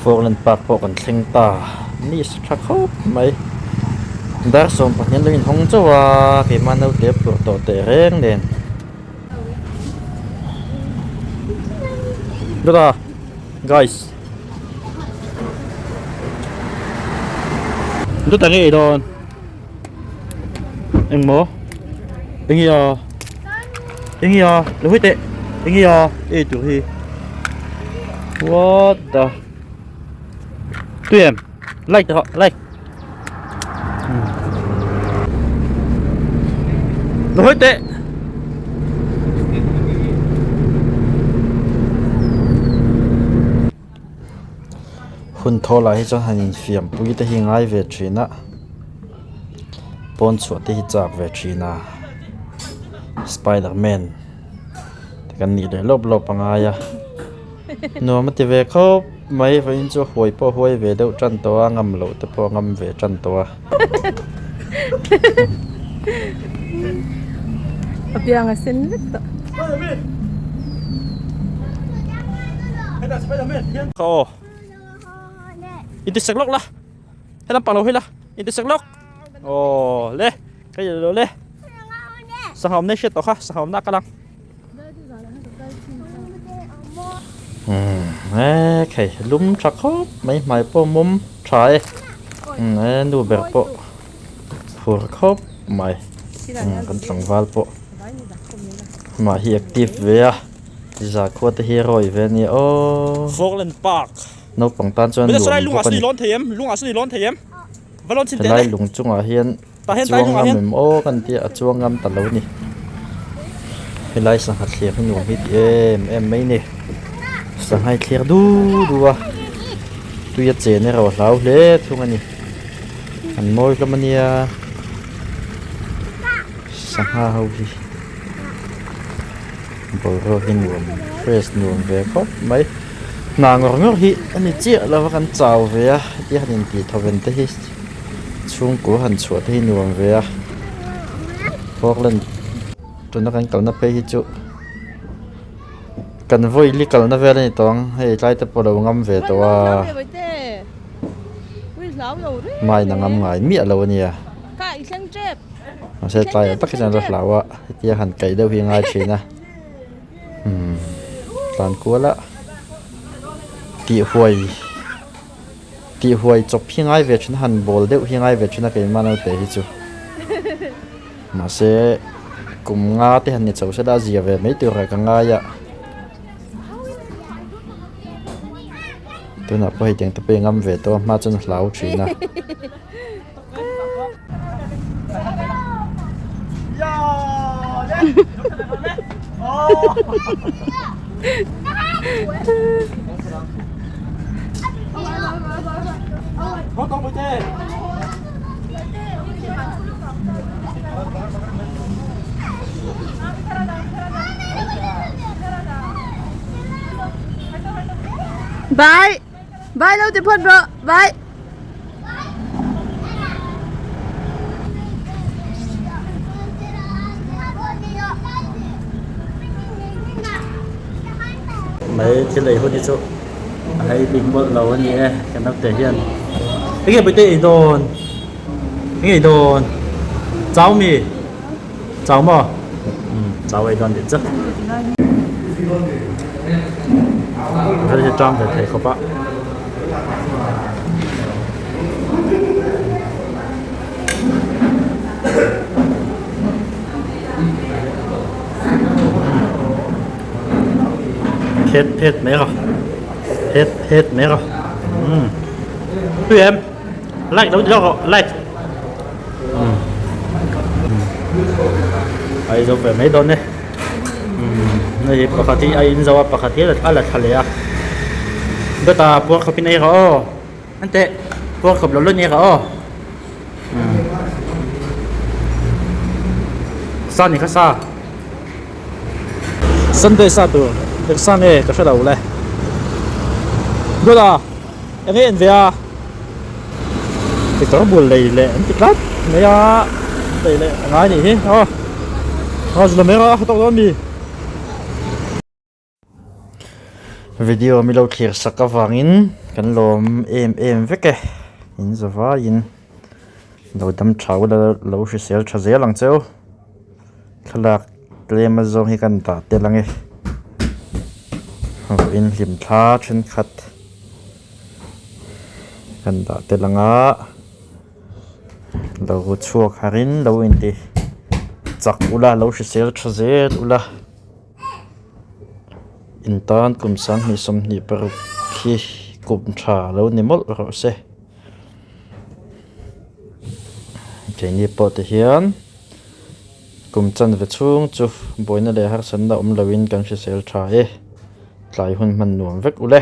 Foreland Park po kan thing ta ni sa khop mai dar som pa nyen lin hong chawa ke manau te pur to te reng den Dada guys Itu tangi don Anh mo Anh ya lu hite anh ya tu hi What the Tuyem like the like Lu hite Hun thola hi cho hanin fiam pui te hi ngai ve thina pon chu te hi chak ve thina Spider-Man te kan ni le lop angaya no ma ti ve kho mai fa in chu hoi po hoi ve deuh tran to ngam lo te po ngam ve tran to Apiang asin to Kho Itu seglok lah. Helam pang lo hila. Itu seglok. Oh, le. Cái gì le. Sa hom ne shit to kha, sa hom na kalang. Okay, lum chak khop, mai po mum try. Nu ber po. Phur khop mai. Kan tlang wal po. Ma hi active ve a. Za khot hi roi ve ni o. Foreland Park. No pang tan chuan lung lung asni lon thiem lung asni lon thiem valon chin te lai lung chunga hian chuang ngam o kan ti a chuang ngam ta lo ni helai sang hat thliak ni hit em mai ni sang hai thliak du wa tu ya che ne ro hlau le thunga ni an moi lamania sang ha ho hi bo ro hin won fresh nuam ve khop mai ngor hi ani chi la kan chaw ve a ti hanin ti thoven te hi chung ko han chhuat hi nuam ve a Portland tuna kan kalna pe hi chu kan voi li kalna ve ni tong hei tlai te polo ngam ve to a mai na ngam ngai mi alo ni a ka isang trip ma se tlai tak jan la hlawa ti han kai deuh hi ngai thina tan kuala ti huai chop hi ngai ve chun han bol deuh hi ngai ve chuna ke manau te hi chu ma se kum nga te han ni chau se da zia ve mei tu ra ka nga ya tu na po hi teng te pe ngam ve to ma chun hlau thina có con bự tê bye đâu thì phun bro bye mấy cái này hôn đi chỗ hay bình một lầu anh nhé cái nó thể hiện cái bự tê đồn cái đồn cháu mì cháu mà cháu ấy đồn đến chứ cái này trong thì thấy không ạ hết mấy rồi hết mấy rồi tụi em like đâu cho like ai rồi về mấy đồn đấy này bạc thì ai in rồi bạc thì là thằng à bây giờ buộc khắp bên này rồi anh tệ buộc khắp lối này rồi sao nhỉ sao Sunday sao tụi được sang này có phải đâu này rồi em thấy anh về à thì có buồn lì lệ anh thích lắm mấy à lì lệ ngay gì thế rồi mấy à tao đó đi video mi lo clear saka wangin kan lom em veke in zawa in lo dam thau lo hrisel tha zel lang cheu thalak tlem azong hi kan ta te lange in lim tha then khat kan da te langa lo chuak harin lo in ti chak ula lo hrisel tha zel ula in tan kum sang mi som ni per khi kum tha lo ni mol ro se ke ni po te hian kum chan ve chung chu boina le har san da lawin kan hrisel tha e tlai hun man nuam vek ule